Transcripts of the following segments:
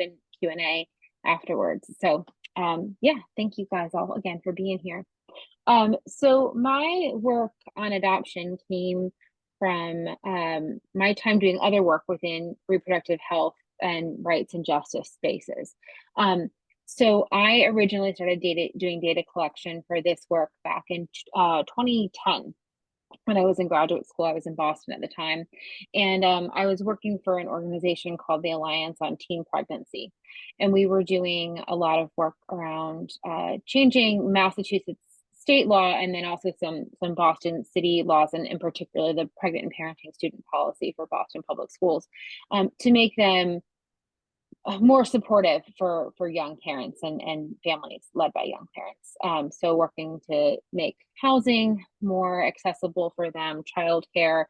open Q&A afterwards. So yeah, thank you guys all again for being here. So my work on adoption came from my time doing other work within reproductive health and rights and justice spaces. So I originally started doing data collection for this work back in 2010. When I was in graduate school, I was in Boston at the time, and I was working for an organization called the Alliance on Teen Pregnancy, and we were doing a lot of work around changing Massachusetts state law, and then also some Boston city laws, and in particular the pregnant and parenting student policy for Boston public schools, to make them more supportive for young parents and families led by young parents. So working to make housing more accessible for them, childcare,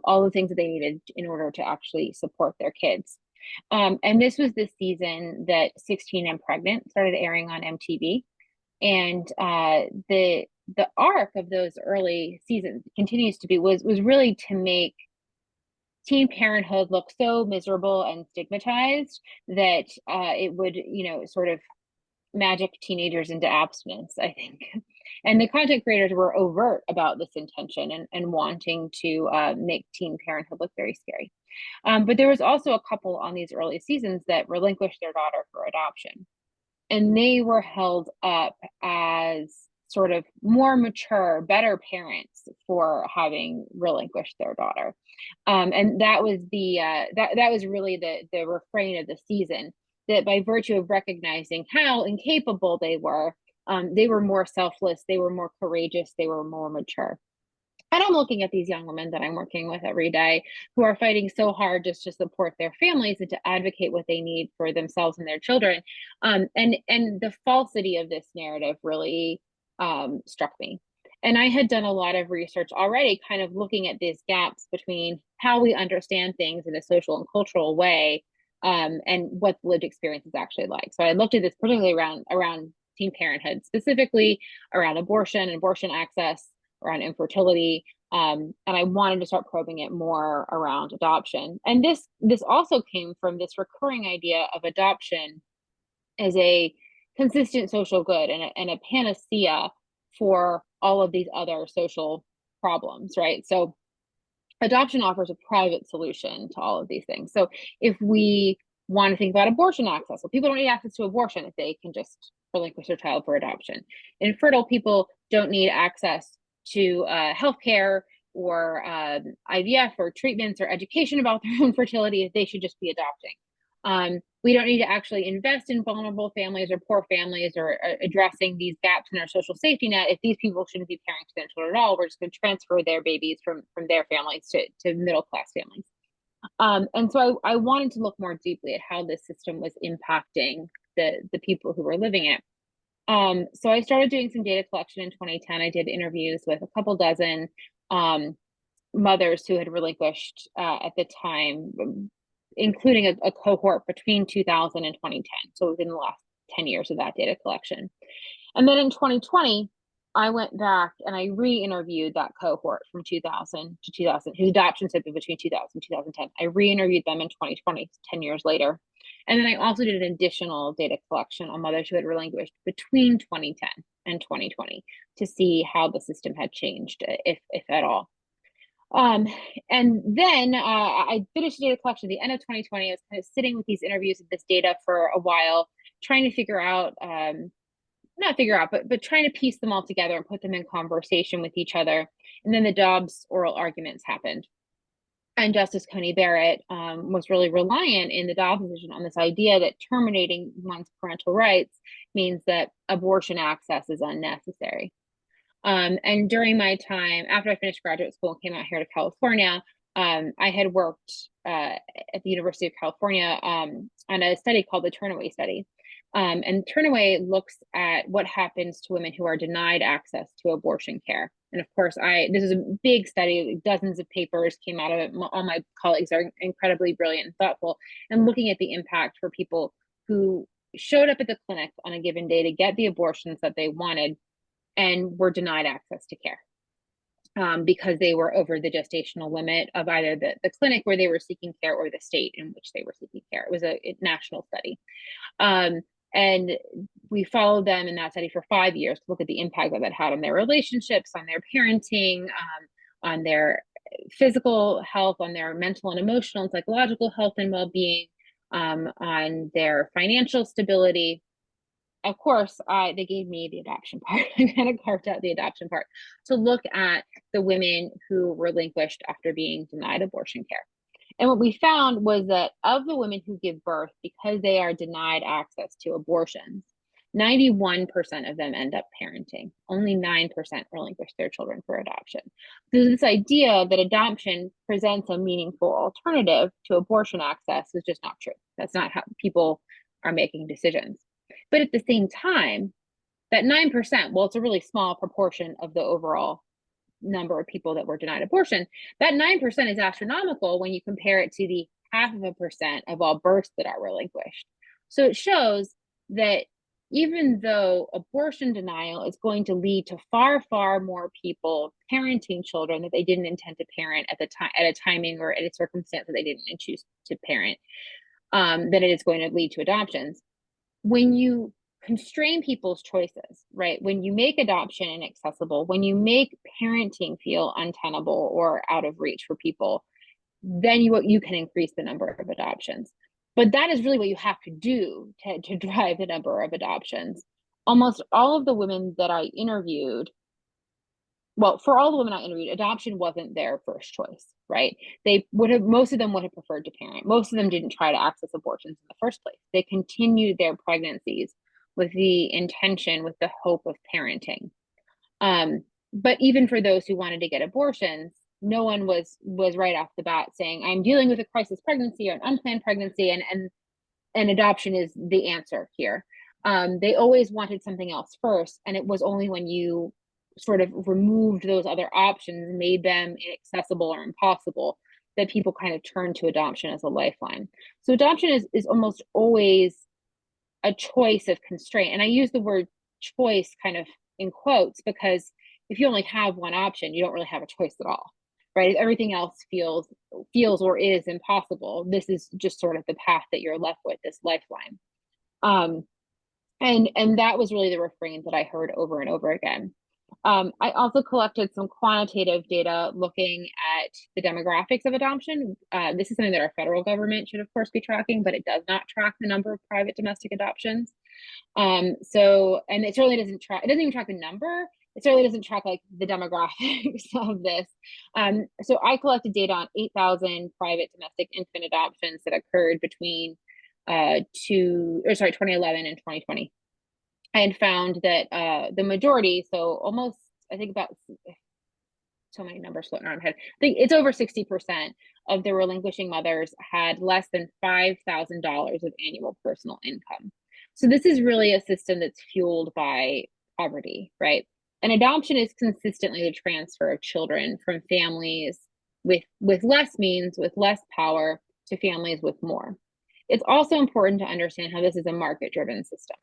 all the things that they needed in order to actually support their kids. And this was the season that 16 and Pregnant started airing on MTV. And the arc of those early seasons continues to be was really to make teen parenthood look so miserable and stigmatized that it would, sort of magic teenagers into abstinence, I think. And the content creators were overt about this intention and wanting to make teen parenthood look very scary. But there was also a couple on these early seasons that relinquished their daughter for adoption. And they were held up as sort of more mature, better parents for having relinquished their daughter. And that was that was really the refrain of the season, that by virtue of recognizing how incapable they were more selfless, they were more courageous, they were more mature. And I'm looking at these young women that I'm working with every day who are fighting so hard just to support their families and to advocate what they need for themselves and their children. And the falsity of this narrative really struck me. And I had done a lot of research already, kind of looking at these gaps between how we understand things in a social and cultural way, and what lived experience is actually like. So I looked at this particularly around teen parenthood, specifically around abortion access, around infertility, and I wanted to start probing it more around adoption. And this also came from this recurring idea of adoption as a consistent social good and a panacea for all of these other social problems, right? So adoption offers a private solution to all of these things. So if we want to think about abortion access, well, people don't need access to abortion if they can just relinquish their child for adoption. Infertile people don't need access to healthcare or IVF or treatments or education about their own fertility if they should just be adopting. We don't need to actually invest in vulnerable families or poor families or addressing these gaps in our social safety net if these people shouldn't be caring for their children at all. We're just going to transfer their babies from their families to middle class families. And so I wanted to look more deeply at how this system was impacting the people who were living it. So I started doing some data collection in 2010. I did interviews with a couple dozen mothers who had relinquished at the time, including a cohort between 2000 and 2010. So within the last 10 years of that data collection. And then in 2020, I went back and I re-interviewed that cohort from 2000 to 2000, whose adoptions had been between 2000 and 2010. I re-interviewed them in 2020, 10 years later. And then I also did an additional data collection on mothers who had relinquished between 2010 and 2020 to see how the system had changed, if at all. And then I finished the data collection at the end of 2020. I was kind of sitting with these interviews of this data for a while, trying to figure out, not figure out, but trying to piece them all together and put them in conversation with each other. And then the Dobbs oral arguments happened. And Justice Coney Barrett was really reliant in the Dobbs decision on this idea that terminating one's parental rights means that abortion access is unnecessary. And during my time, after I finished graduate school and came out here to California, I had worked at the University of California on a study called the Turnaway Study. And Turnaway looks at what happens to women who are denied access to abortion care. And of course, this is a big study, dozens of papers came out of it. All my colleagues are incredibly brilliant and thoughtful, and looking at the impact for people who showed up at the clinic on a given day to get the abortions that they wanted and were denied access to care. because they were over the gestational limit of either the clinic where they were seeking care or the state in which they were seeking care. It was a national study. And we followed them in that study for 5 years to look at the impact that that had on their relationships, on their parenting, on their physical health, on their mental and emotional and psychological health and well-being, on their financial stability. Of course, they gave me the adoption part. I kind of carved out the adoption part to look at the women who relinquished after being denied abortion care. And what we found was that of the women who give birth, because they are denied access to abortions, 91% of them end up parenting. Only 9% relinquish their children for adoption. So this idea that adoption presents a meaningful alternative to abortion access is just not true. That's not how people are making decisions. But at the same time, that 9%, well, it's a really small proportion of the overall number of people that were denied abortion. That 9% is astronomical when you compare it to the 0.5% of all births that are relinquished. So it shows that even though abortion denial is going to lead to far, far more people parenting children that they didn't intend to parent at the time, at a timing or at a circumstance that they didn't choose to parent, than it is going to lead to adoptions. When you constrain people's choices, right? When you make adoption inaccessible, when you make parenting feel untenable or out of reach for people, then you can increase the number of adoptions. But that is really what you have to do to drive the number of adoptions. Almost all of the women that I interviewed, well, for all the women I interviewed, adoption wasn't their first choice, right? Most of them would have preferred to parent. Most of them didn't try to access abortions in the first place. They continued their pregnancies with the intention, with the hope of parenting. But even for those who wanted to get abortions, no one was right off the bat saying, I'm dealing with a crisis pregnancy or an unplanned pregnancy, and adoption is the answer here. They always wanted something else first, and it was only when you sort of removed those other options, made them inaccessible or impossible, that people kind of turned to adoption as a lifeline. So adoption is almost always a choice of constraint. And I use the word choice kind of in quotes because if you only have one option, you don't really have a choice at all, right? If everything else feels or is impossible, this is just sort of the path that you're left with, this lifeline. And that was really the refrain that I heard over and over again. I also collected some quantitative data looking at the demographics of adoption. This is something that our federal government should, of course, be tracking, but it does not track the number of private domestic adoptions. And it certainly doesn't even track the number. It certainly doesn't track like the demographics of this. So I collected data on 8,000 private domestic infant adoptions that occurred between 2011 and 2020. And found that the majority, so almost, I think about, so many numbers floating around my head, I think it's over 60% of the relinquishing mothers had less than $5,000 of annual personal income. So this is really a system that's fueled by poverty, right? And adoption is consistently the transfer of children from families with less means, with less power, to families with more. It's also important to understand how this is a market-driven system.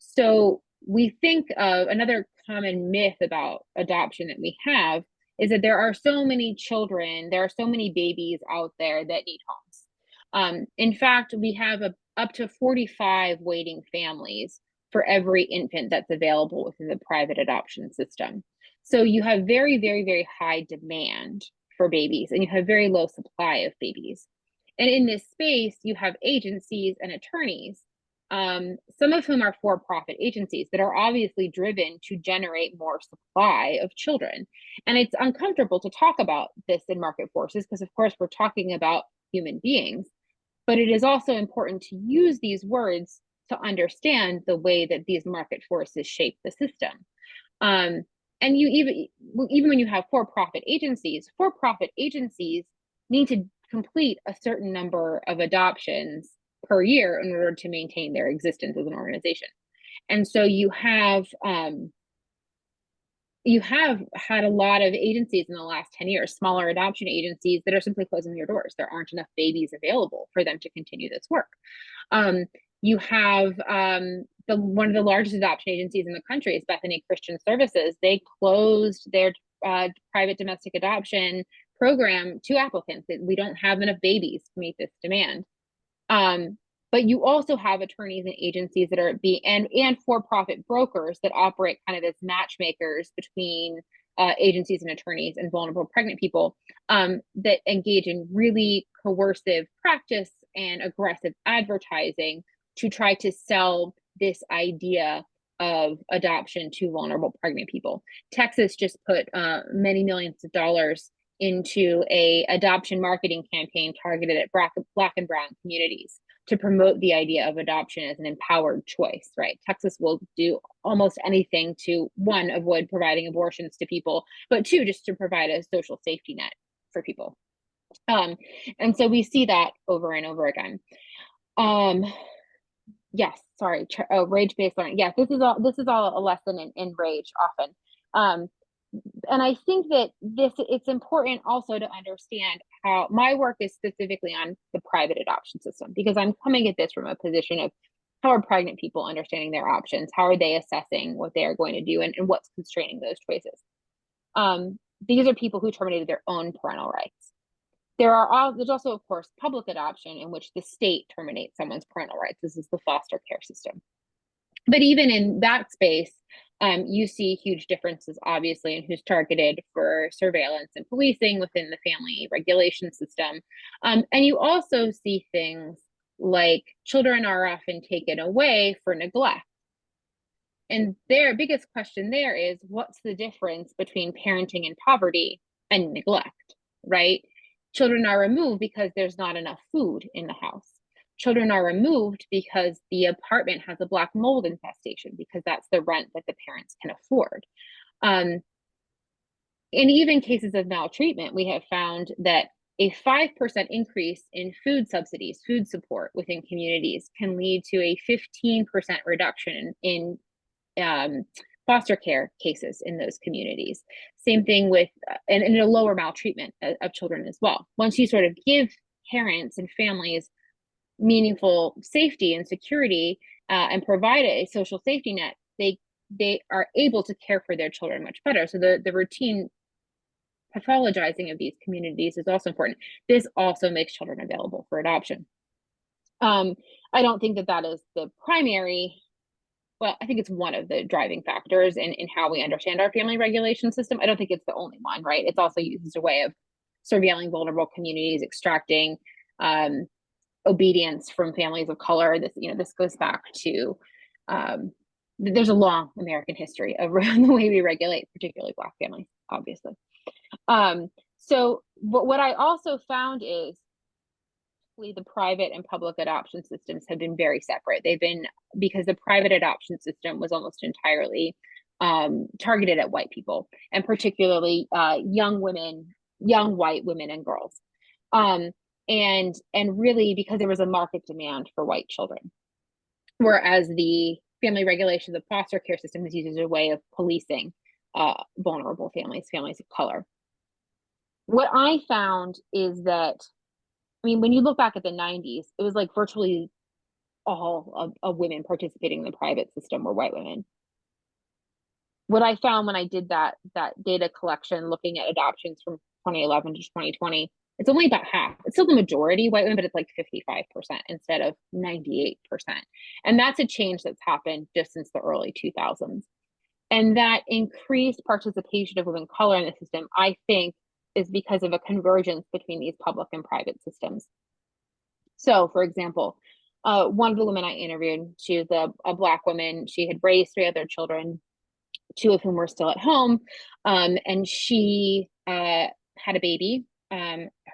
So we think of another common myth about adoption that we have is that there are so many children, there are so many babies out there that need homes. In fact, we have up to 45 waiting families for every infant that's available within the private adoption system. So you have very, very, very high demand for babies, and you have very low supply of babies. And in this space, you have agencies and attorneys, some of whom are for-profit agencies that are obviously driven to generate more supply of children. And it's uncomfortable to talk about this in market forces because, of course, we're talking about human beings. But it is also important to use these words to understand the way that these market forces shape the system. And you even when you have for-profit agencies need to complete a certain number of adoptions per year in order to maintain their existence as an organization. And so you have had a lot of agencies in the last 10 years, smaller adoption agencies that are simply closing their doors. There aren't enough babies available for them to continue this work. You have one of the largest adoption agencies in the country is Bethany Christian Services. They closed their private domestic adoption program to applicants that we don't have enough babies to meet this demand. But you also have attorneys and agencies that are and for-profit brokers that operate kind of as matchmakers between agencies and attorneys and vulnerable pregnant people that engage in really coercive practice and aggressive advertising to try to sell this idea of adoption to vulnerable pregnant people. Texas just put many millions of dollars into a adoption marketing campaign targeted at Black and brown communities to promote the idea of adoption as an empowered choice, right? Texas will do almost anything to, one, avoid providing abortions to people, but two, just to provide a social safety net for people. And so we see that over and over again. Yes, sorry, rage-based learning. Yes, this is all a lesson in rage often. And I think that it's important also to understand how my work is specifically on the private adoption system, because I'm coming at this from a position of how are pregnant people understanding their options? How are they assessing what they are going to do and what's constraining those choices? These are people who terminated their own parental rights. There's also, of course, public adoption in which the state terminates someone's parental rights. This is the foster care system. But even in that space, you see huge differences, obviously, in who's targeted for surveillance and policing within the family regulation system. And you also see things like children are often taken away for neglect. And their biggest question there is, what's the difference between parenting in poverty and neglect, right? Children are removed because there's not enough food in the house. Children are removed because the apartment has a black mold infestation, because that's the rent that the parents can afford. In even cases of maltreatment, we have found that a 5% increase in food subsidies, food support within communities can lead to a 15% reduction in foster care cases in those communities. Same thing with, and a lower maltreatment of children as well. Once you sort of give parents and families meaningful safety and security and provide a social safety net, they are able to care for their children much better. So the routine pathologizing of these communities is also important. This also makes children available for adoption. I don't think that is the primary. Well, I think it's one of the driving factors in how we understand our family regulation system. I don't think it's the only one, right? It's also used as a way of surveilling vulnerable communities, extracting obedience from families of color. This goes back to there's a long American history of the way we regulate, particularly Black families, obviously. So what I also found is the private and public adoption systems have been very separate. Because the private adoption system was almost entirely targeted at white people, and particularly young white women and girls. And really because there was a market demand for white children. Whereas the family regulation, the foster care system is used as a way of policing vulnerable families of color. What I found is that, when you look back at the 90s, it was like virtually all of women participating in the private system were white women. What I found when I did that data collection, looking at adoptions from 2011 to 2020, it's only about half. It's still the majority white women, but it's like 55% instead of 98%. And that's a change that's happened just since the early 2000s. And that increased participation of women of color in the system, I think, is because of a convergence between these public and private systems. So, for example, one of the women I interviewed, she was a Black woman. She had raised 3 other children, 2 of whom were still at home, and she had a baby.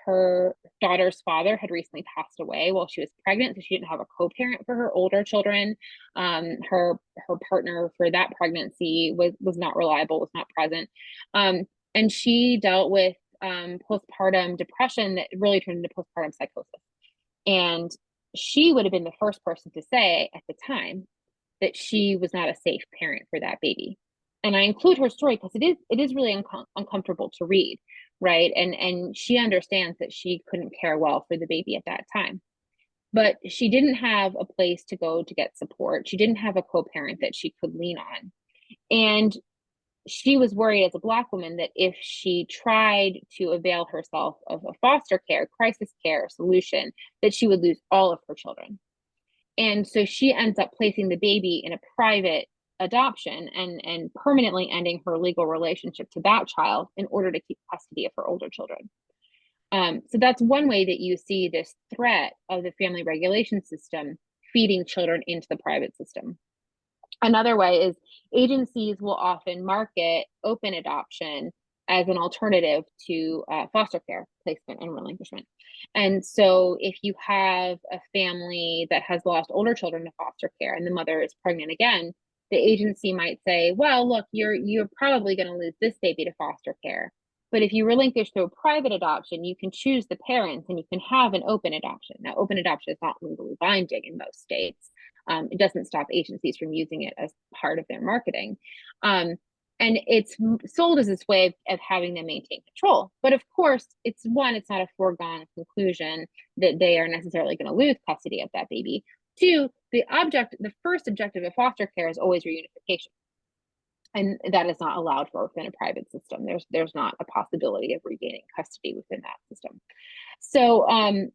Her daughter's father had recently passed away while she was pregnant, so she didn't have a co-parent for her older children. Her partner for that pregnancy was not reliable, was not present, and she dealt with postpartum depression that really turned into postpartum psychosis. And she would have been the first person to say at the time that she was not a safe parent for that baby. And I include her story because it is really uncomfortable to read, right? And she understands that she couldn't care well for the baby at that time. But she didn't have a place to go to get support. She didn't have a co-parent that she could lean on. And she was worried as a Black woman that if she tried to avail herself of a foster care, crisis care solution, that she would lose all of her children. And so she ends up placing the baby in a private adoption and permanently ending her legal relationship to that child in order to keep custody of her older children. So that's one way that you see this threat of the family regulation system feeding children into the private system. Another way is agencies will often market open adoption as an alternative to foster care placement and relinquishment. And so if you have a family that has lost older children to foster care and the mother is pregnant again, the agency might say, well, look, you're probably going to lose this baby to foster care. But if you relinquish through a private adoption, you can choose the parents and you can have an open adoption. Now, open adoption is not legally binding in most states. It doesn't stop agencies from using it as part of their marketing. And it's sold as this way of having them maintain control. But of course, it's not a foregone conclusion that they are necessarily going to lose custody of that baby. Two, the first objective of foster care is always reunification. And that is not allowed for within a private system. There's not a possibility of regaining custody within that system. So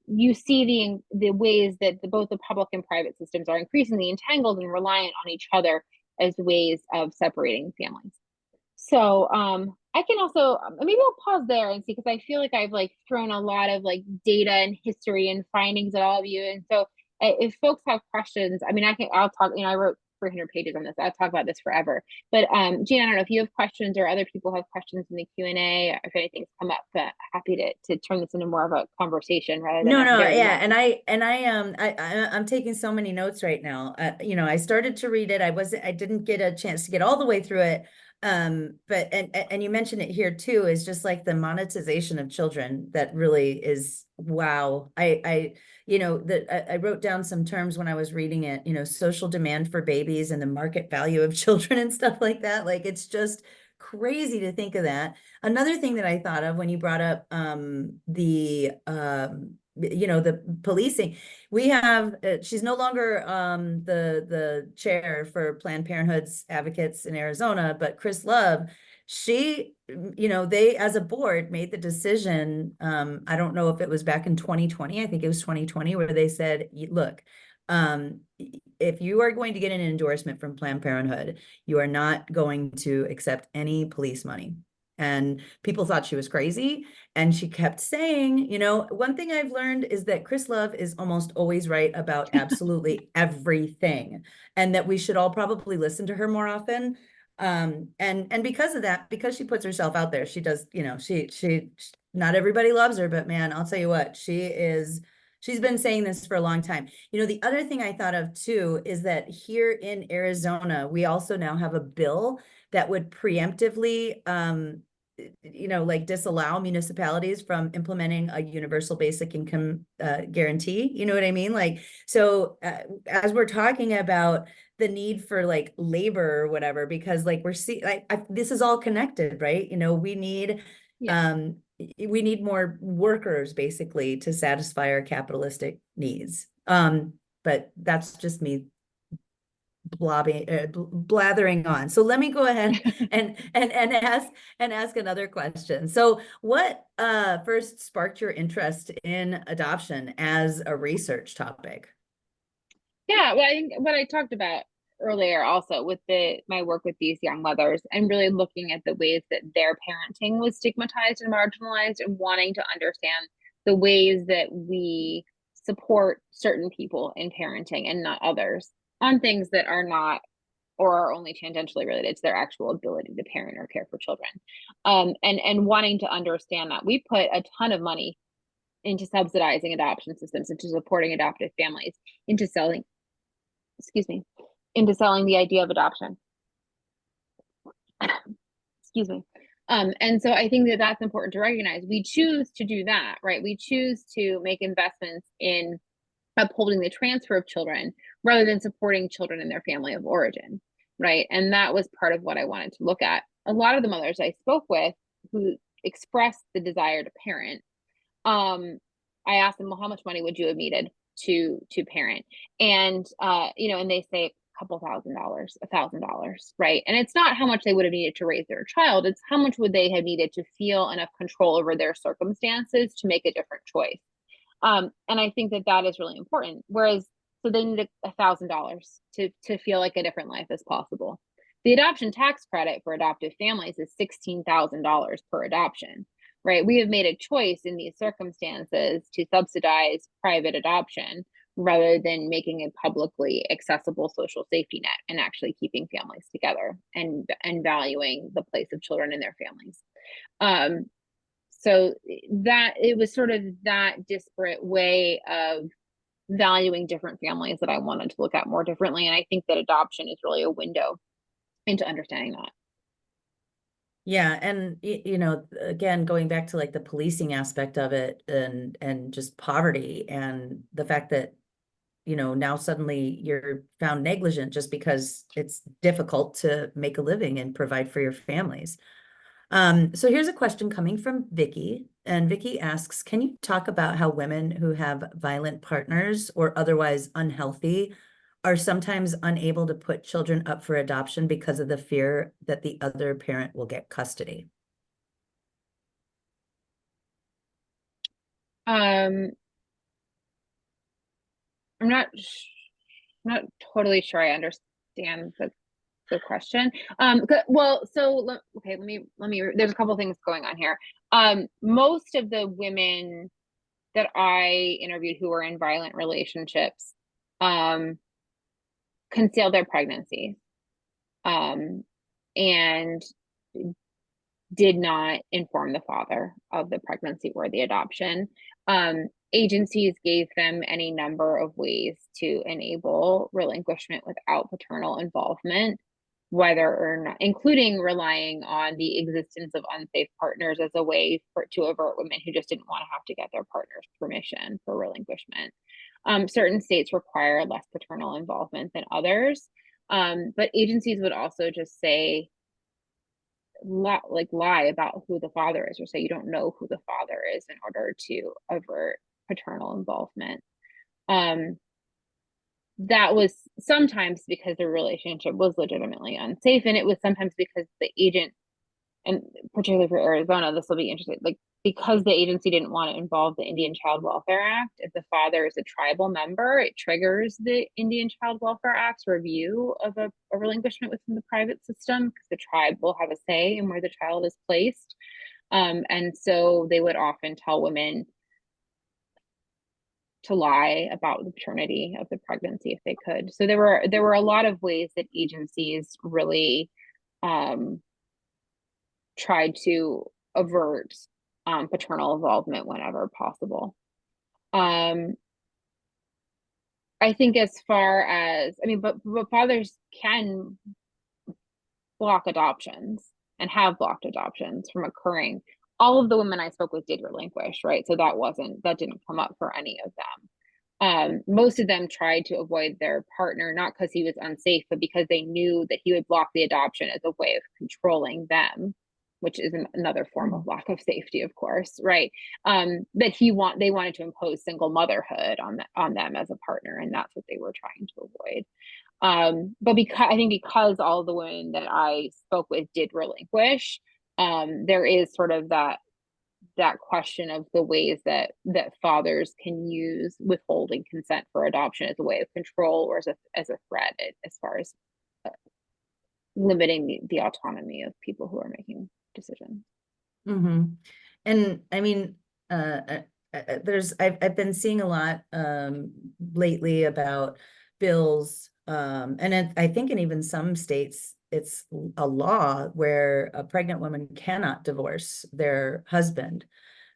you see the ways that both the public and private systems are increasingly entangled and reliant on each other as ways of separating families. So I can also, maybe I'll pause there and see, because I feel like I've like thrown a lot of like data and history and findings at all of you. And so if folks have questions, I mean, I'll talk, I wrote 300 pages on this. I'll talk about this forever. But Jean, I don't know if you have questions or other people have questions in the Q&A, if anything's come up, but happy to turn this into more of a conversation rather than yeah. I'm taking so many notes right now. I started to read it. I didn't get a chance to get all the way through it. But you mentioned it here too, is just like the monetization of children that really is, wow. I wrote down some terms when I was reading it, social demand for babies and the market value of children and stuff like that. Like, it's just crazy to think of that. Another thing that I thought of when you brought up the policing, we have she's no longer the chair for Planned Parenthood's advocates in Arizona, but Chris Love, she, they as a board made the decision, I don't know if it was back in 2020, I think it was 2020, where they said, look, if you are going to get an endorsement from Planned Parenthood, you are not going to accept any police money. And people thought she was crazy. And she kept saying, one thing I've learned is that Chris Love is almost always right about absolutely everything, and that we should all probably listen to her more often. And because of that, because she puts herself out there, she does, she not everybody loves her, but man, I'll tell you what, she's been saying this for a long time. The other thing I thought of too is that here in Arizona, we also now have a bill that would preemptively, like disallow municipalities from implementing a universal basic income guarantee. You know what I mean? Like, so as we're talking about the need for like labor or whatever, because like we're seeing, this is all connected, right? We need more workers basically to satisfy our capitalistic needs. But that's just me blathering on. So let me go ahead and ask another question. So what first sparked your interest in adoption as a research topic? Yeah, well, I think what I talked about earlier also with my work with these young mothers and really looking at the ways that their parenting was stigmatized and marginalized, and wanting to understand the ways that we support certain people in parenting and not others on things that are not or are only tangentially related to their actual ability to parent or care for children. And wanting to understand that we put a ton of money into subsidizing adoption systems, into supporting adoptive families, into selling the idea of adoption. Excuse me. And so I think that that's important to recognize. We choose to do that, right? We choose to make investments in upholding the transfer of children rather than supporting children in their family of origin, right? And that was part of what I wanted to look at. A lot of the mothers I spoke with who expressed the desire to parent, I asked them, well, how much money would you have needed to parent? And and they say couple $1,000s, $1,000, right? And it's not how much they would have needed to raise their child, it's how much would they have needed to feel enough control over their circumstances to make a different choice. And I think that that is really important. Whereas, so they needed $1,000 to feel like a different life is possible. The adoption tax credit for adoptive families is $16,000 per adoption, right? We have made a choice in these circumstances to subsidize private adoption rather than making a publicly accessible social safety net and actually keeping families together and valuing the place of children in their families. So that it was sort of that disparate way of valuing different families that I wanted to look at more differently. And I think that adoption is really a window into understanding that. Yeah, and you know, again, going back to like the policing aspect of it and just poverty and the fact that, you know, now suddenly you're found negligent just because it's difficult to make a living and provide for your families. So here's a question coming from Vicky, and Vicky asks, can you talk about how women who have violent partners or otherwise unhealthy are sometimes unable to put children up for adoption because of the fear that the other parent will get custody? I'm not totally sure I understand the question. Well, so okay, let me. There's a couple things going on here. Most of the women that I interviewed who were in violent relationships, concealed their pregnancies, and did not inform the father of the pregnancy or the adoption. Agencies gave them any number of ways to enable relinquishment without paternal involvement, whether or not, including relying on the existence of unsafe partners as a way to avert women who just didn't want to have to get their partner's permission for relinquishment. Certain states require less paternal involvement than others, but agencies would also just say, lie about who the father is, or say you don't know who the father is in order to avert paternal involvement. That was sometimes because the relationship was legitimately unsafe, and it was sometimes because the agent, and particularly for Arizona, this will be interesting, like because the agency didn't want to involve the Indian Child Welfare Act. If the father is a tribal member, it triggers the Indian Child Welfare Act's review of a relinquishment within the private system, because the tribe will have a say in where the child is placed. And so they would often tell women to lie about the paternity of the pregnancy if they could. So there were a lot of ways that agencies really tried to avert paternal involvement whenever possible. I think as far as, I mean, but fathers can block adoptions and have blocked adoptions from occurring. All of the women I spoke with did relinquish, right? So that didn't come up for any of them. Most of them tried to avoid their partner, not because he was unsafe, but because they knew that he would block the adoption as a way of controlling them, which is another form of lack of safety, of course, right? That they wanted to impose single motherhood on them as a partner, and that's what they were trying to avoid. But because all the women that I spoke with did relinquish, there is sort of that question of the ways that fathers can use withholding consent for adoption as a way of control or as a threat, as far as limiting the autonomy of people who are making decisions. Mm-hmm. And I mean, I've been seeing a lot lately about bills, and I think in even some states it's a law where a pregnant woman cannot divorce their husband,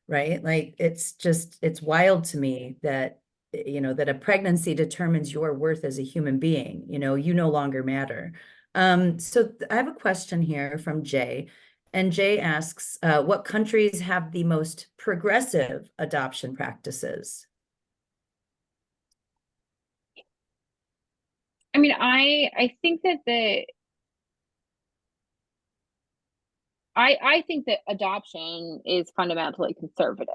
right? Like it's wild to me that, you know, that a pregnancy determines your worth as a human being. You know, you no longer matter. So I have a question here from Jay. And Jay asks, what countries have the most progressive adoption practices? I mean, I think that I think that adoption is fundamentally conservative,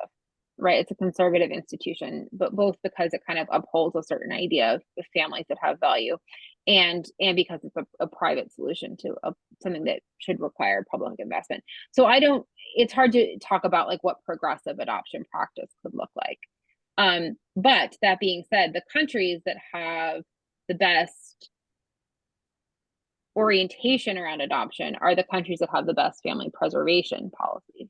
right? It's a conservative institution, but both because it kind of upholds a certain idea of families that have value, and because it's a private solution to something that should require public investment. So it's hard to talk about like what progressive adoption practice could look like. But that being said, the countries that have the best orientation around adoption are the countries that have the best family preservation policies,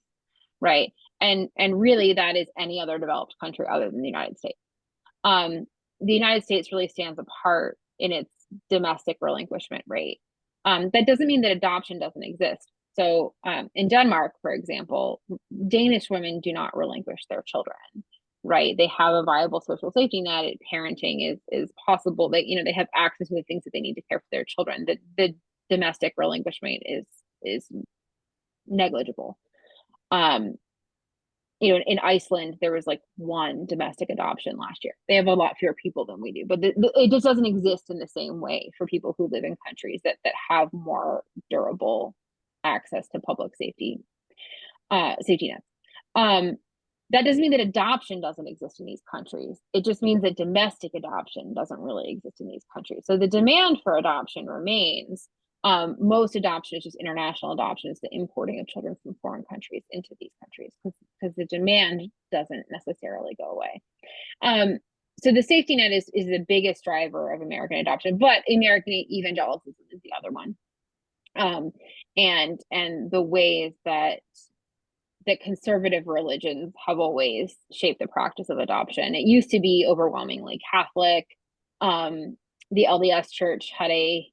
right? And really that is any other developed country other than the United States. The United States really stands apart in its domestic relinquishment rate. That doesn't mean that adoption doesn't exist. So in Denmark, for example, Danish women do not relinquish their children, right? They have a viable social safety net. Parenting is possible. They have access to the things that they need to care for their children. The domestic relinquishment is negligible. In Iceland, there was like one domestic adoption last year. They have a lot fewer people than we do, but it just doesn't exist in the same way for people who live in countries that have more durable access to public safety nets. That doesn't mean that adoption doesn't exist in these countries. It just means that domestic adoption doesn't really exist in these countries. So the demand for adoption remains. Most adoption is just international adoption. It's the importing of children from foreign countries into these countries because the demand doesn't necessarily go away. So the safety net is the biggest driver of American adoption, but American evangelicism is the other one. And the ways that conservative religions have always shaped the practice of adoption. It used to be overwhelmingly Catholic. The LDS Church had a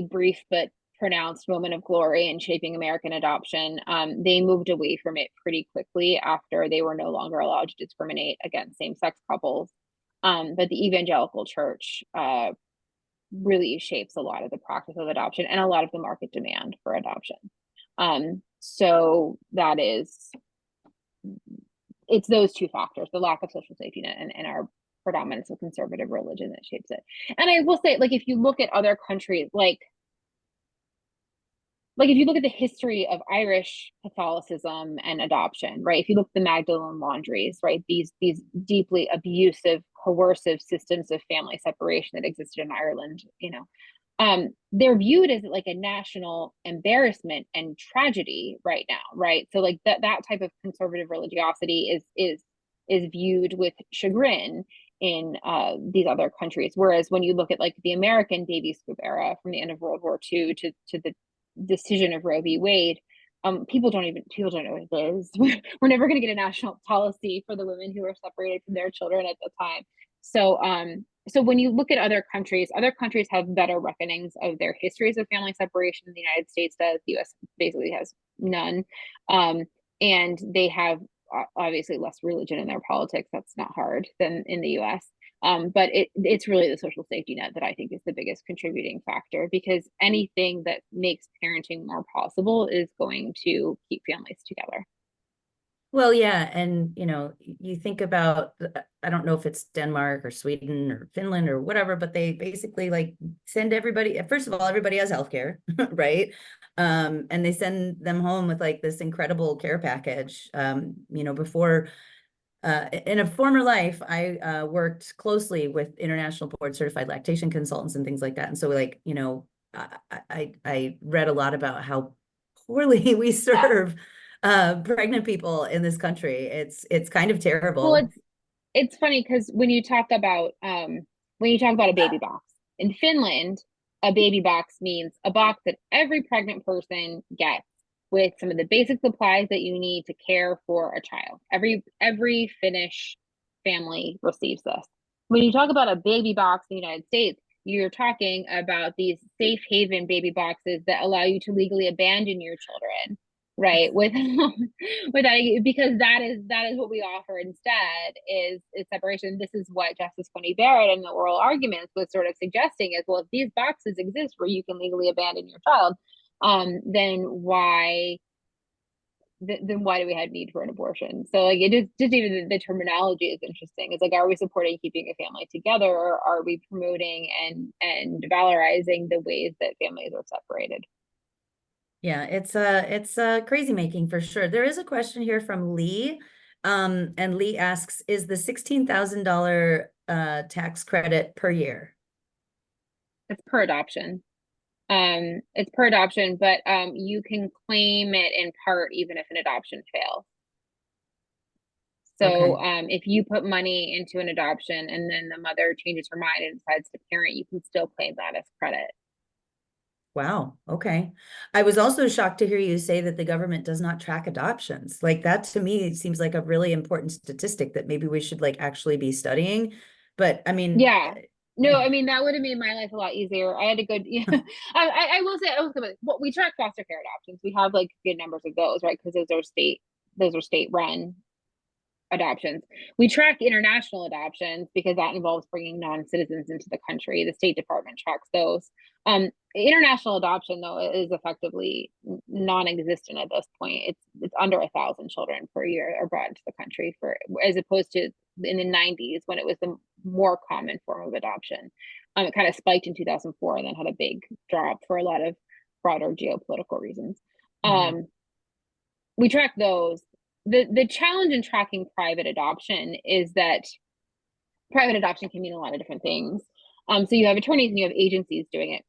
brief but pronounced moment of glory in shaping American adoption. They moved away from it pretty quickly after they were no longer allowed to discriminate against same-sex couples. But the evangelical church really shapes a lot of the practice of adoption and a lot of the market demand for adoption. So it's those two factors, the lack of social safety net and our predominance of conservative religion that shapes it. And I will say, like, if you look at other countries, like if you look at the history of Irish Catholicism and adoption, right? If you look at the Magdalene laundries, right? These deeply abusive, coercive systems of family separation that existed in Ireland, they're viewed as like a national embarrassment and tragedy right now, right? So like that type of conservative religiosity is viewed with chagrin in these other countries. Whereas when you look at like the American baby scoop era from the end of World War II to the decision of Roe v. Wade, people don't know what it is. We're never going to get a national policy for the women who were separated from their children at the time. So when you look at other countries have better reckonings of their histories of family separation than the United States does. The US basically has none. And they have obviously less religion in their politics. That's not hard than in the US. But it's really the social safety net that I think is the biggest contributing factor, because anything that makes parenting more possible is going to keep families together. Well, yeah. And, you think about, I don't know if it's Denmark or Sweden or Finland or whatever, but they basically like send everybody, first of all, everybody has healthcare, right? And they send them home with like this incredible care package. Before, in a former life, I worked closely with international board certified lactation consultants and things like that. And so like, I read a lot about how poorly we serve pregnant people in this country. It's kind of terrible. Well, it's funny because when you talk about a baby box in Finland, a baby box means a box that every pregnant person gets with some of the basic supplies that you need to care for a child. Every Finnish family receives this. When you talk about a baby box in the United States, you're talking about these safe haven baby boxes that allow you to legally abandon your children, right? With that, because that is what we offer instead is separation. This is what Justice Coney Barrett in the oral arguments was sort of suggesting is, well, if these boxes exist where you can legally abandon your child, then why do we have need for an abortion? So like it is just even the terminology is interesting. It's like, are we supporting keeping a family together, or are we promoting and valorizing the ways that families are separated? Yeah, it's crazy making for sure. There is a question here from Lee. And Lee asks, is the $16,000 tax credit per year? It's per adoption. It's per adoption, but you can claim it in part even if an adoption fails. So Okay. if you put money into an adoption and then the mother changes her mind and decides to parent, you can still claim that as credit. Wow. Okay. I was also shocked to hear you say that the government does not track adoptions. Like that to me seems like a really important statistic that maybe we should like actually be studying. But I mean, Yeah. No, I mean that would have made my life a lot easier. I had a good, yeah. I will say, well, we track foster care adoptions. We have like good numbers of those, right? Because those are state run adoptions. We track international adoptions because that involves bringing non-citizens into the country. The State Department tracks those. International adoption, though, is effectively non-existent at this point. It's under 1,000 children per year are brought into the country, for as opposed to in the 90s when it was the more common form of adoption. It kind of spiked in 2004 and then had a big drop for a lot of broader geopolitical reasons. Mhm. We track those. The challenge in tracking private adoption is that private adoption can mean a lot of different things. So you have attorneys and you have agencies doing it.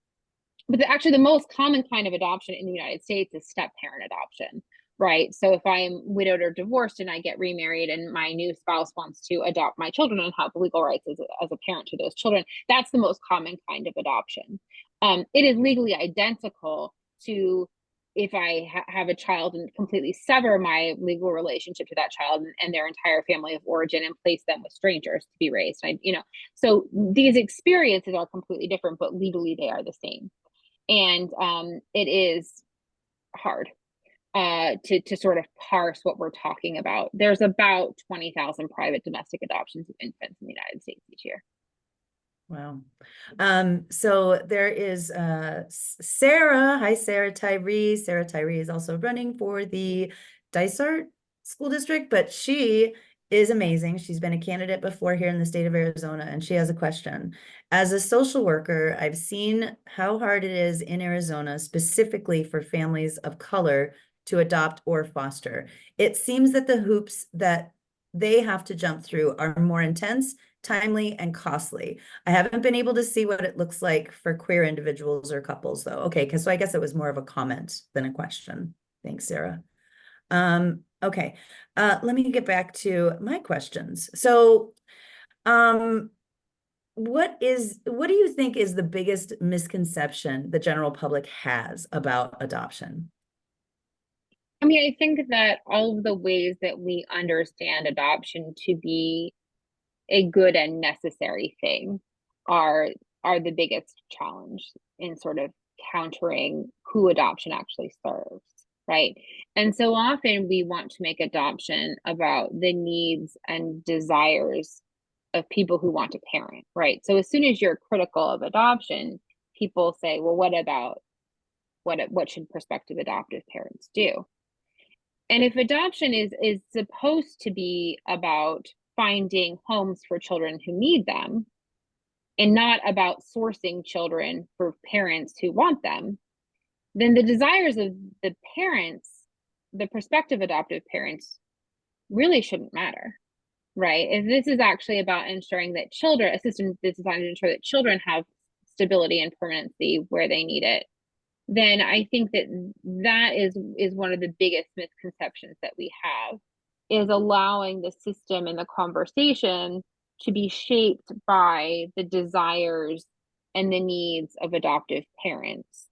But actually, the most common kind of adoption in the United States is step parent adoption, right? So if I'm widowed or divorced and I get remarried and my new spouse wants to adopt my children and have legal rights as a parent to those children, that's the most common kind of adoption. It is legally identical to if I have a child and completely sever my legal relationship to that child and their entire family of origin and place them with strangers to be raised. So these experiences are completely different, but legally they are the same. And it is hard to sort of parse what we're talking about. There's about 20,000 private domestic adoptions of infants in the United States each year. Wow. So there is Sarah. Hi, Sarah Tyree. Sarah Tyree is also running for the Dysart School District, but she is amazing. She's been a candidate before here in the state of Arizona, and she has a question. As a social worker, I've seen how hard it is in Arizona, specifically for families of color to adopt or foster. It seems that the hoops that they have to jump through are more intense, timely, and costly. I haven't been able to see what it looks like for queer individuals or couples, though. Okay, because so I guess it was more of a comment than a question. Thanks, Sarah. Okay, let me get back to my questions. So, what do you think is the biggest misconception the general public has about adoption? I mean, I think that all of the ways that we understand adoption to be a good and necessary thing are the biggest challenge in sort of countering who adoption actually serves, right? And so often we want to make adoption about the needs and desires of people who want to parent, right? So as soon as you're critical of adoption, people say, well, what about what should prospective adoptive parents do? And if adoption is supposed to be about finding homes for children who need them and not about sourcing children for parents who want them, then the desires of the parents, the prospective adoptive parents, really shouldn't matter, right? If this is actually about ensuring that children, a system that's designed to ensure that children have stability and permanency where they need it, then I think that that is one of the biggest misconceptions that we have, is allowing the system and the conversation to be shaped by the desires and the needs of adoptive parents.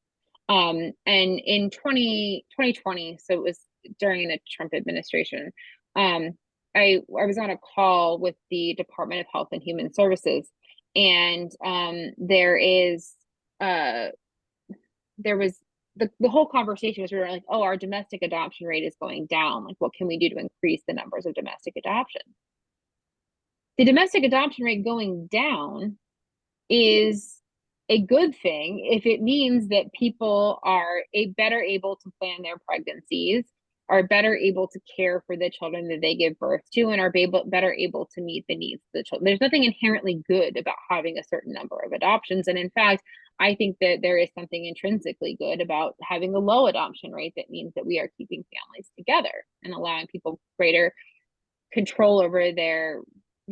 And in 2020, so it was during the Trump administration, I was on a call with the Department of Health and Human Services, and there was the whole conversation was really like, oh, our domestic adoption rate is going down. Like, what can we do to increase the numbers of domestic adoption? The domestic adoption rate going down is a good thing if it means that people are better able to plan their pregnancies, are better able to care for the children that they give birth to, and are better able to meet the needs of the children. There's nothing inherently good about having a certain number of adoptions. And in fact, I think that there is something intrinsically good about having a low adoption rate that means that we are keeping families together and allowing people greater control over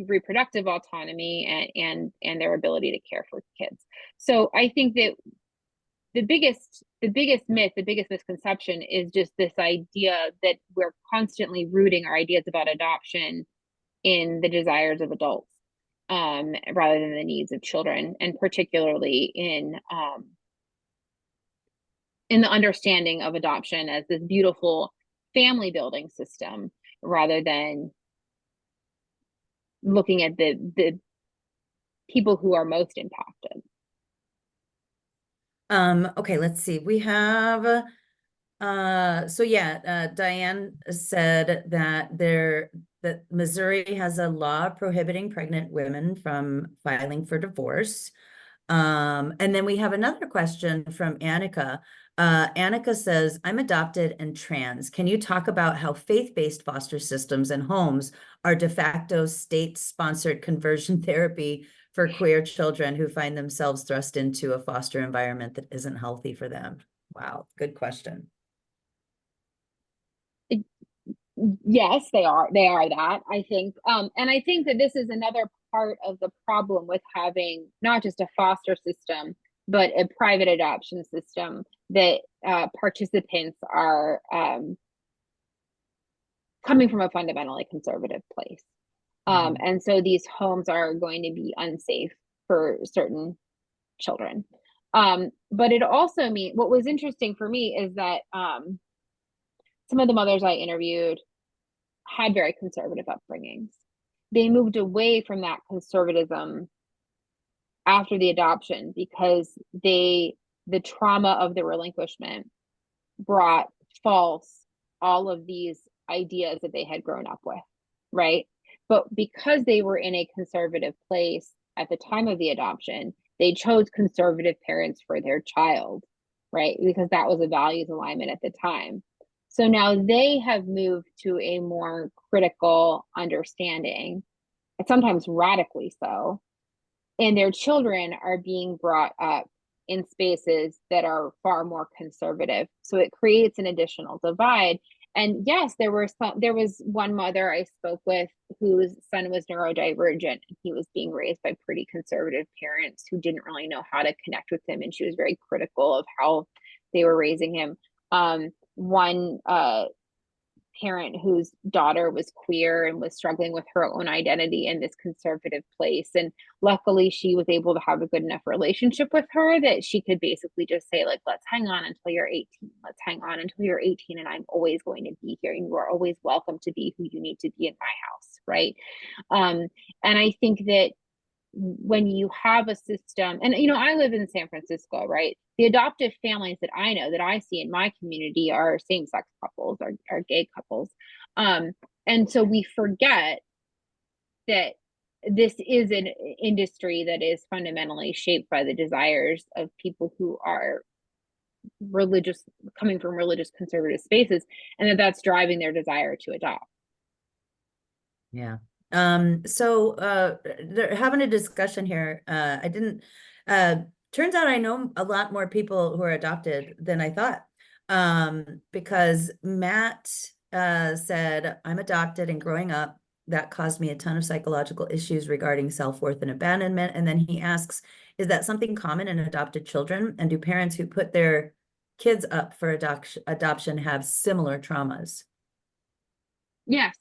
reproductive autonomy and their ability to care for kids. So I think that the biggest myth, the biggest misconception is just this idea that we're constantly rooting our ideas about adoption in the desires of adults, rather than the needs of children, and particularly in the understanding of adoption as this beautiful family building system, rather than looking at the people who are most impacted. Okay, let's see. We have Diane said that Missouri has a law prohibiting pregnant women from filing for divorce. And then we have another question from Annika. Annika says, I'm adopted and trans. Can you talk about how faith-based foster systems and homes are de facto state-sponsored conversion therapy for queer children who find themselves thrust into a foster environment that isn't healthy for them? Wow, good question. Yes, they are that, I think. And I think that this is another part of the problem with having not just a foster system, but a private adoption system that participants are coming from a fundamentally conservative place. And so these homes are going to be unsafe for certain children. But it also means, what was interesting for me is that some of the mothers I interviewed had very conservative upbringings. They moved away from that conservatism after the adoption because the trauma of the relinquishment brought false all of these ideas that they had grown up with, right? But because they were in a conservative place at the time of the adoption, they chose conservative parents for their child, right? Because that was a values alignment at the time. So now they have moved to a more critical understanding, and sometimes radically so, and their children are being brought up in spaces that are far more conservative. So it creates an additional divide. And yes, there was one mother I spoke with whose son was neurodivergent, and he was being raised by pretty conservative parents who didn't really know how to connect with him, and she was very critical of how they were raising him. One parent whose daughter was queer and was struggling with her own identity in this conservative place, and luckily she was able to have a good enough relationship with her that she could basically just say, like, let's hang on until you're 18, let's hang on until you're 18, and I'm always going to be here, and you are always welcome to be who you need to be in my house, right? And I think that when you have a system, and I live in San Francisco, right? The adoptive families that I know, that I see in my community, are same-sex couples, are gay couples. And so we forget that this is an industry that is fundamentally shaped by the desires of people who are religious, coming from religious conservative spaces, and that's driving their desire to adopt. Yeah. So they're having a discussion here. Turns out I know a lot more people who are adopted than I thought. Because Matt said, I'm adopted, and growing up, that caused me a ton of psychological issues regarding self-worth and abandonment. And then he asks, is that something common in adopted children? And do parents who put their kids up for adoption have similar traumas? Yes.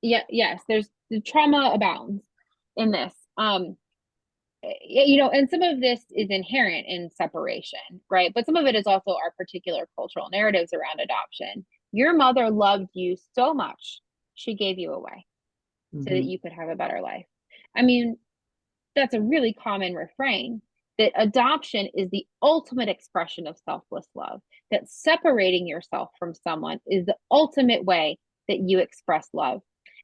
Yes, there's the trauma abounds in this. And some of this is inherent in separation, right? But some of it is also our particular cultural narratives around adoption. Your mother loved you so much, she gave you away so that you could have a better life. I mean, that's a really common refrain, that adoption is the ultimate expression of selfless love, that separating yourself from someone is the ultimate way that you express love.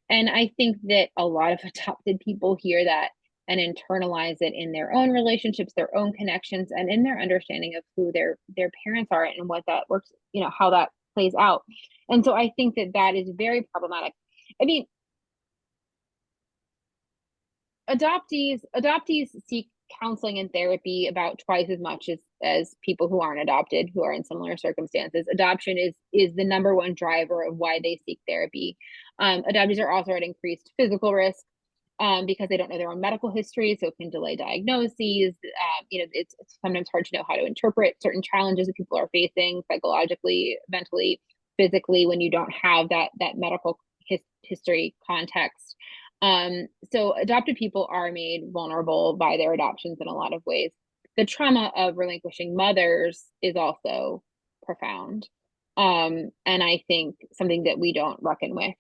And I think that a lot of adopted people hear that and internalize it in their own relationships, their own connections, and in their understanding of who their parents are and what that works, how that plays out. And so I think that is very problematic. I mean, adoptees seek counseling and therapy about twice as much as people who aren't adopted, who are in similar circumstances. Adoption is the number one driver of why they seek therapy. Adoptees are also at increased physical risk. because they don't know their own medical history, so it can delay diagnoses. It's sometimes hard to know how to interpret certain challenges that people are facing psychologically, mentally, physically, when you don't have that medical history context. So adopted people are made vulnerable by their adoptions in a lot of ways. The trauma of relinquishing mothers is also profound, and I think something that we don't reckon with.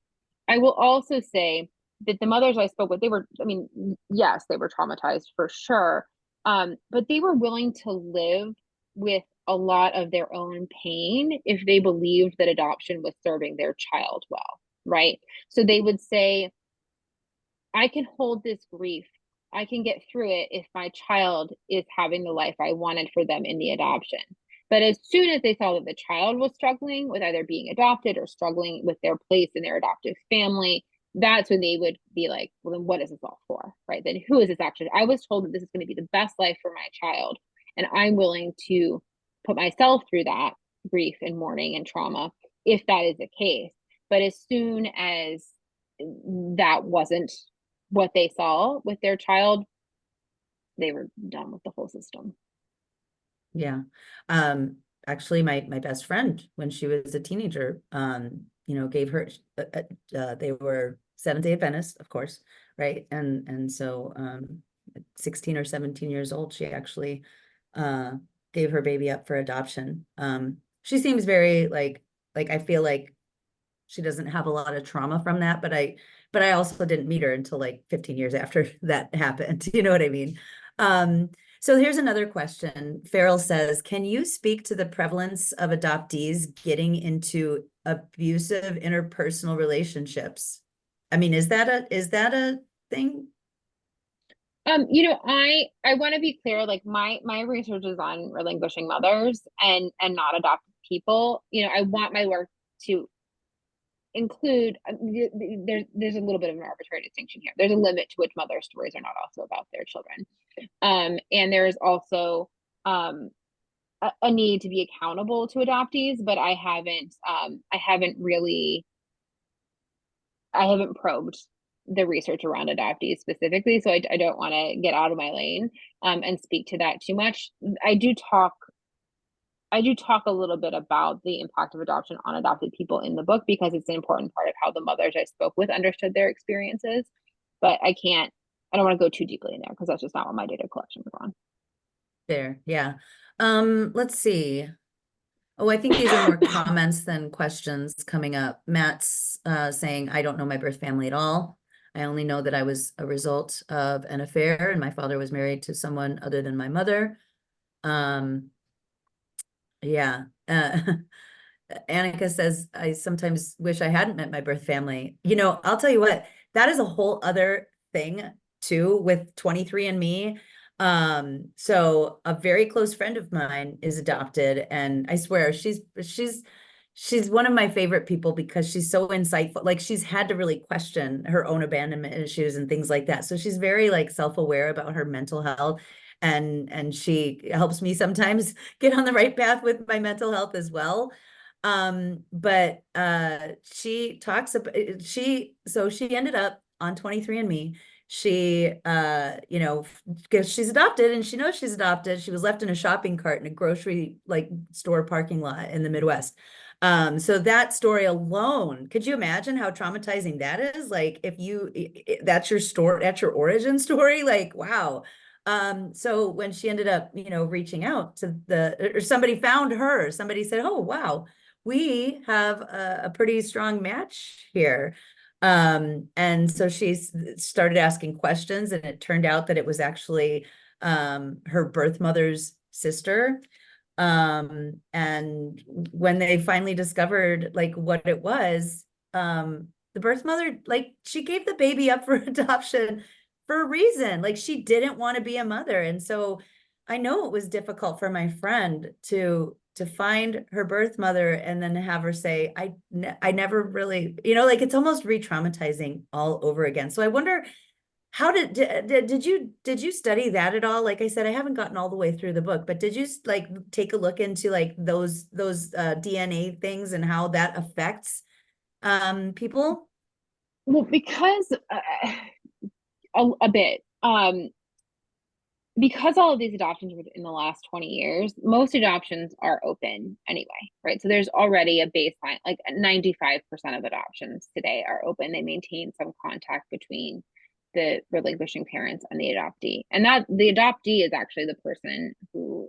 I will also say that the mothers I spoke with, yes, they were traumatized for sure, but they were willing to live with a lot of their own pain if they believed that adoption was serving their child well, right? So they would say, I can hold this grief. I can get through it if my child is having the life I wanted for them in the adoption. But as soon as they saw that the child was struggling with either being adopted or struggling with their place in their adoptive family, that's when they would be like, well, then what is this all for? Right? Then who is this actually? I was told that this is going to be the best life for my child, and I'm willing to put myself through that grief and mourning and trauma if that is the case. But as soon as that wasn't what they saw with their child, they were done with the whole system. Yeah. Actually, my best friend, when she was a teenager, gave her, they were Seventh-day Adventist, of course, right? And so 16 or 17 years old, she actually gave her baby up for adoption. She seems very like I feel like she doesn't have a lot of trauma from that, but I also didn't meet her until like 15 years after that happened. You know what I mean? So here's another question. Farrell says, can you speak to the prevalence of adoptees getting into abusive interpersonal relationships? I mean, is that a thing? I want to be clear, like my research is on relinquishing mothers and not adopted people. I want my work to include there's a little bit of an arbitrary distinction here. There's a limit to which mother stories are not also about their children. And there is also a need to be accountable to adoptees, but I haven't probed the research around adoptees specifically, so I don't want to get out of my lane and speak to that too much. I do talk a little bit about the impact of adoption on adopted people in the book because it's an important part of how the mothers I spoke with understood their experiences. But I don't want to go too deeply in there because that's just not what my data collection was on. There, yeah. Let's see. Oh, I think these are more comments than questions coming up. Matt's saying, I don't know my birth family at all. I only know that I was a result of an affair and my father was married to someone other than my mother. Yeah. Annika says, I sometimes wish I hadn't met my birth family. I'll tell you what, that is a whole other thing too with 23andMe. So a very close friend of mine is adopted, and I swear she's one of my favorite people because she's so insightful. Like she's had to really question her own abandonment issues and things like that. So she's very like self-aware about her mental health. And she helps me sometimes get on the right path with my mental health as well. But she talks about so she ended up on 23andMe. She because she's adopted and she knows she's adopted. She was left in a shopping cart in a grocery like store parking lot in the Midwest. So that story alone, could you imagine how traumatizing that is? Like if that's your story, that's your origin story, like wow. So when she ended up, reaching out to or somebody found her, somebody said, oh, wow, we have a pretty strong match here. And so she started asking questions, and it turned out that it was actually her birth mother's sister. And when they finally discovered like what it was, the birth mother, like she gave the baby up for adoption for a reason. Like she didn't want to be a mother. And so I know it was difficult for my friend to find her birth mother and then have her say, I never really, like it's almost re-traumatizing all over again. So I wonder, how did you study that at all? Like I said, I haven't gotten all the way through the book, but did you like take a look into like those DNA things and how that affects people? Well, because a bit. Because all of these adoptions were in the last 20 years, most adoptions are open anyway, right? So there's already a baseline, like 95% of adoptions today are open. They maintain some contact between the relinquishing parents and the adoptee. And that the adoptee is actually the person who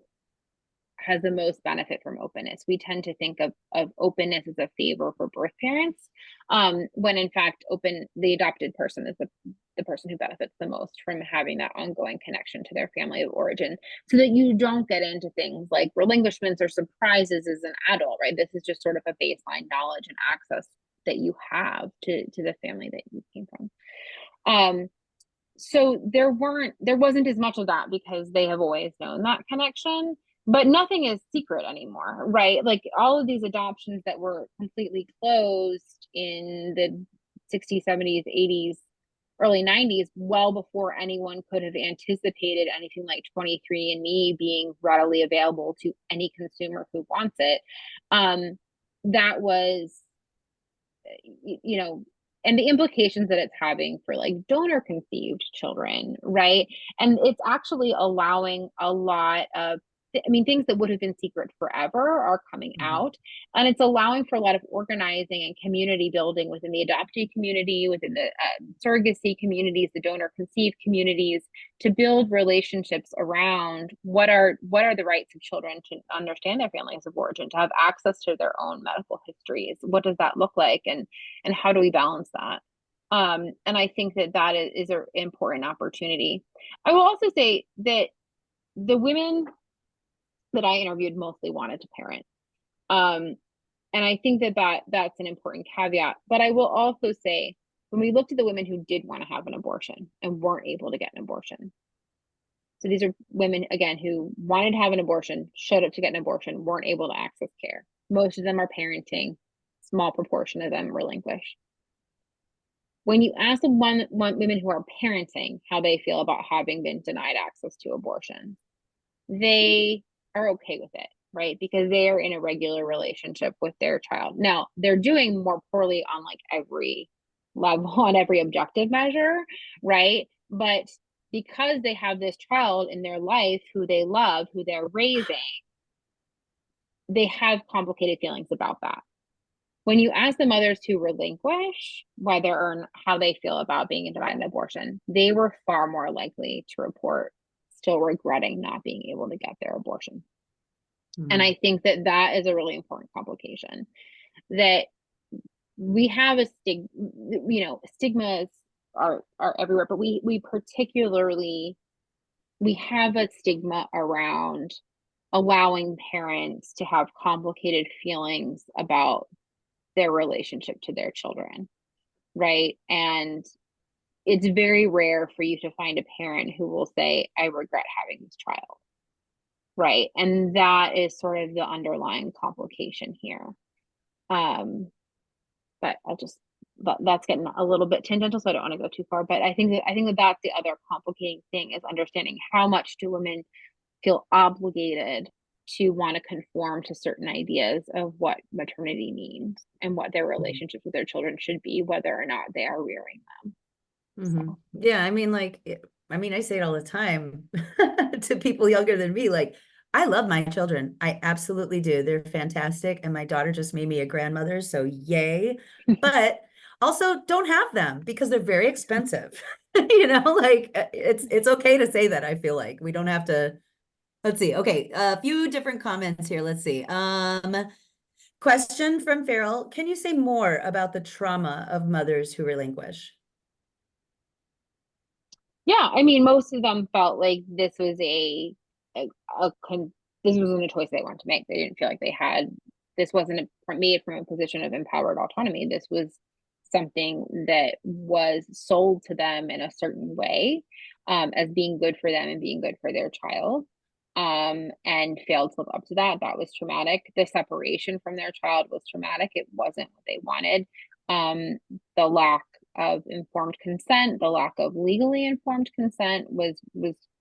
has the most benefit from openness. We tend to think of openness as a favor for birth parents, when in fact, the adopted person is the person who benefits the most from having that ongoing connection to their family of origin, so that you don't get into things like relinquishments or surprises as an adult, right? This is just sort of a baseline knowledge and access that you have to the family that you came from. So there wasn't as much of that because they have always known that connection, but nothing is secret anymore, right? Like all of these adoptions that were completely closed in the 60s, 70s, 80s, early 90s, well before anyone could have anticipated anything like 23andMe being readily available to any consumer who wants it. That was, you know, and the implications that it's having for like donor conceived children, right? And it's actually allowing a lot of, I mean, things that would have been secret forever are coming out. And it's allowing for a lot of organizing and community building within the adoptee community, within the surrogacy communities, the donor conceived communities, to build relationships around what are the rights of children to understand their families of origin, to have access to their own medical histories. What does that look like? And how do we balance that? And I think that is an important opportunity. I will also say that the women that I interviewed mostly wanted to parent. And I think that's an important caveat. But I will also say, when we looked at the women who did want to have an abortion and weren't able to get an abortion, so these are women, again, who wanted to have an abortion, showed up to get an abortion, weren't able to access care. Most of them are parenting, small proportion of them relinquish. When you ask the women who are parenting how they feel about having been denied access to abortion, they are okay with it, right? Because they are in a regular relationship with their child. Now, they're doing more poorly on like every level, on every objective measure, right? But because they have this child in their life who they love, who they're raising, they have complicated feelings about that. When you ask the mothers to relinquish whether or how they feel about being denied an abortion, they were far more likely to report still regretting not being able to get their abortion. And I think that is a really important complication, that we have a stigmas are everywhere, but we particularly, we have a stigma around allowing parents to have complicated feelings about their relationship to their children, right? And it's very rare for you to find a parent who will say, I regret having this child, right? And that is sort of the underlying complication here. But that's getting a little bit tangential, so I don't want to go too far. But I think that that's the other complicating thing, is understanding how much do women feel obligated to want to conform to certain ideas of what maternity means and what their relationship with their children should be, whether or not they are rearing them. So. Yeah, I mean, I say it all the time to people younger than me, like, I love my children. I absolutely do. They're fantastic. And my daughter just made me a grandmother, so yay. But also don't have them because they're very expensive. Like it's okay to say that. I feel like we don't have to. Let's see. Okay, a few different comments here. Let's see. Question from Farrell. Can you say more about the trauma of mothers who relinquish? Yeah, I mean, most of them felt like this was this wasn't a choice they wanted to make. They didn't feel like this wasn't made from a position of empowered autonomy. This was something that was sold to them in a certain way, as being good for them and being good for their child, and failed to live up to that. That was traumatic. The separation from their child was traumatic. It wasn't what they wanted. The lack of informed consent, the lack of legally informed consent was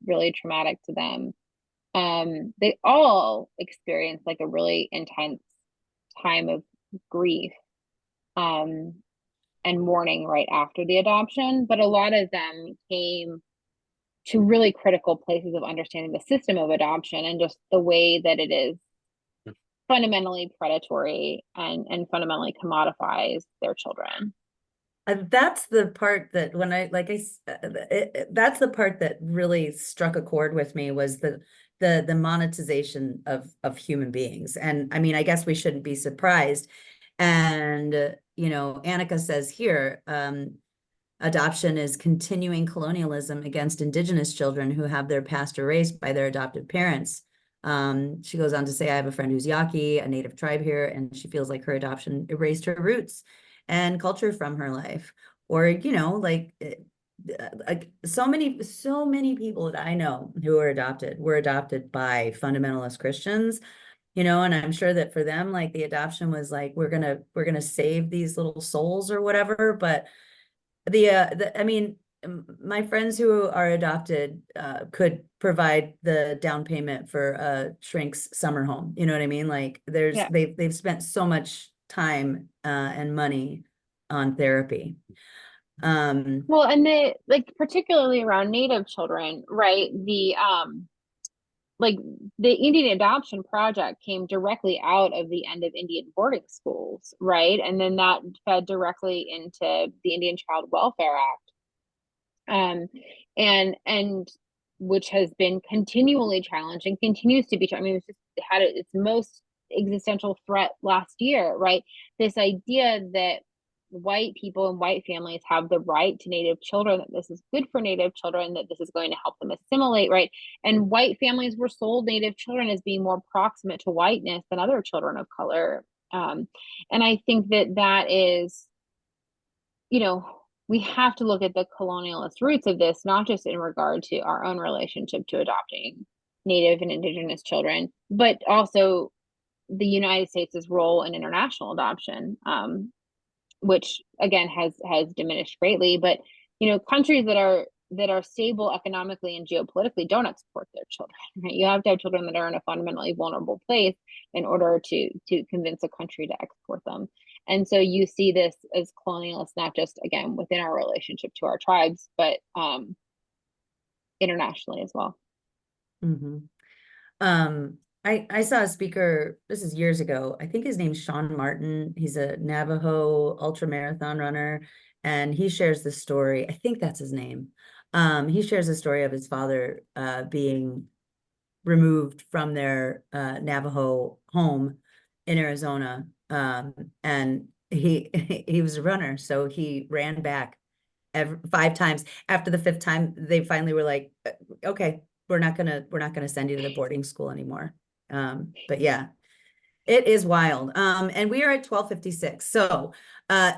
really traumatic to them. They all experienced like a really intense time of grief. and mourning right after the adoption, but a lot of them came to really critical places of understanding the system of adoption and just the way that it is fundamentally predatory and fundamentally commodifies their children. That's the part that when I like I that's the part that really struck a chord with me was the monetization of human beings. And I mean, I guess we shouldn't be surprised. And Annika says here, adoption is continuing colonialism against indigenous children who have their past erased by their adoptive parents. She goes on to say, I have a friend who's Yaqui, a native tribe here, and she feels like her adoption erased her roots and culture from her life. Or, like so many people that I know who are adopted were adopted by fundamentalist Christians, and I'm sure that for them, like the adoption was like, we're gonna save these little souls or whatever. But I mean, my friends who are adopted could provide the down payment for a shrink's summer home. You know what I mean? Like Yeah. they've spent so much time and money on therapy. Well, and like particularly around Native children, right? Like the Indian Adoption Project came directly out of the end of Indian boarding schools, right? And then that fed directly into the Indian Child Welfare Act, and which has been continually challenged and continues to be. I mean, it's just had its most existential threat last year, right? This idea that white people and white families have the right to Native children, that this is good for Native children, that this is going to help them assimilate, right? And white families were sold Native children as being more proximate to whiteness than other children of color. And I think that is, we have to look at the colonialist roots of this, not just in regard to our own relationship to adopting Native and Indigenous children, but also the United States' role in international adoption, which again has diminished greatly. But countries that are stable economically and geopolitically don't export their children, right? You have to have children that are in a fundamentally vulnerable place in order to convince a country to export them. And so you see this as colonialist, not just again within our relationship to our tribes, but internationally as well. Mm-hmm. I saw a speaker, this is years ago. I think his name's Sean Martin. He's a Navajo ultra marathon runner, and he shares the story. I think that's his name. He shares the story of his father being removed from their Navajo home in Arizona. And he was a runner, so he ran back 5 times. After the 5th time, they finally were like, okay, we're not gonna send you to the boarding school anymore. But yeah, it is wild. And we are at 12:56. So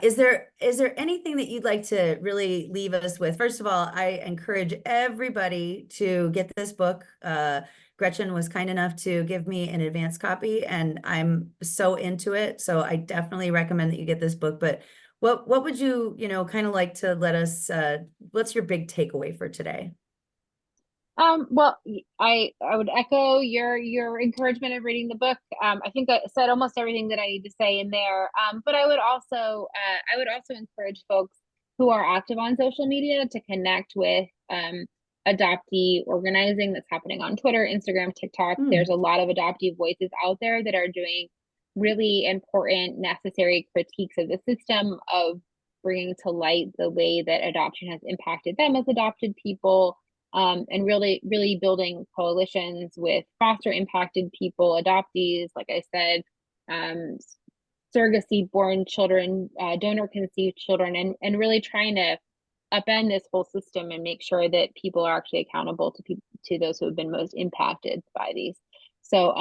is there anything that you'd like to really leave us with? First of all, I encourage everybody to get this book. Gretchen was kind enough to give me an advance copy, and I'm so into it. So I definitely recommend that you get this book. But what would you, kind of like to let us, what's your big takeaway for today? Well, I would echo your encouragement of reading the book. I think I said almost everything that I need to say in there. But I would also encourage folks who are active on social media to connect with adoptee organizing that's happening on Twitter, Instagram, TikTok. There's a lot of adoptee voices out there that are doing really important, necessary critiques of the system, of bringing to light the way that adoption has impacted them as adopted people. And really building coalitions with foster impacted people, adoptees, like I said, surrogacy born children, donor conceived children, and really trying to upend this whole system and make sure that people are actually accountable to those who have been most impacted by these. So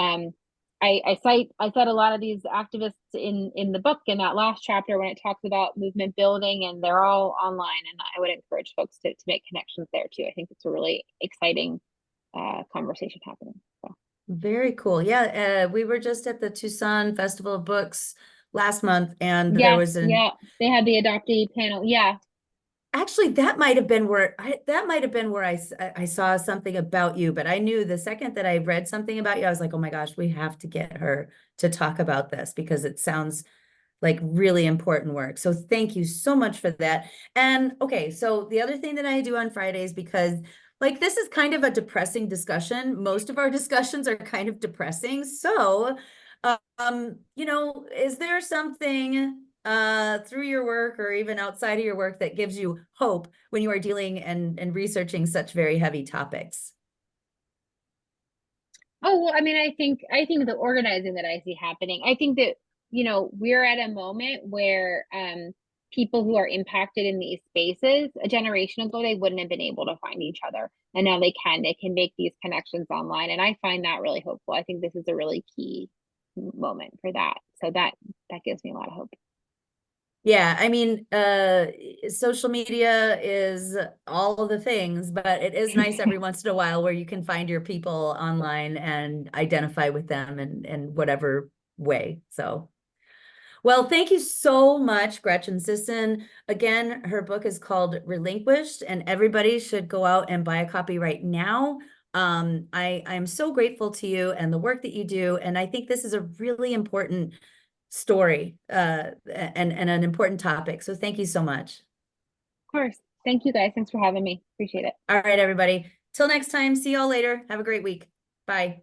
I cite a lot of these activists in the book in that last chapter when it talks about movement building, and they're all online, and I would encourage folks to make connections there too. I think it's a really exciting conversation happening. So. Very cool. Yeah, we were just at the Tucson Festival of Books last month, and there Yes, was yeah, they had the adoptee panel. Yeah. actually that might have been where I saw something about you, but I knew the second that I read something about you, I was like, oh my gosh, we have to get her to talk about this because it sounds like really important work. So thank you so much for that. And okay, so the other thing that I do on Fridays, because like this is kind of a depressing discussion. Most of our discussions are kind of depressing. So, you know, is there something through your work or even outside of your work that gives you hope when you are dealing and researching such very heavy topics? Oh, well, I mean, I think the organizing that I see happening, I think that, we're at a moment where people who are impacted in these spaces, a generation ago, they wouldn't have been able to find each other. And now they can. They can make these connections online. And I find that really hopeful. I think this is a really key moment for that. So that gives me a lot of hope. Yeah, I mean, social media is all of the things, but it is nice every once in a while where you can find your people online and identify with them in whatever way. So, well, thank you so much, Gretchen Sisson. Again, her book is called Relinquished, and everybody should go out and buy a copy right now. I'm so grateful to you and the work that you do, and I think this is a really important story and an important topic. So thank you so much. Of course. Thank you guys. Thanks for having me. Appreciate it. All right, everybody. Till next time, see y'all later. Have a great week. Bye.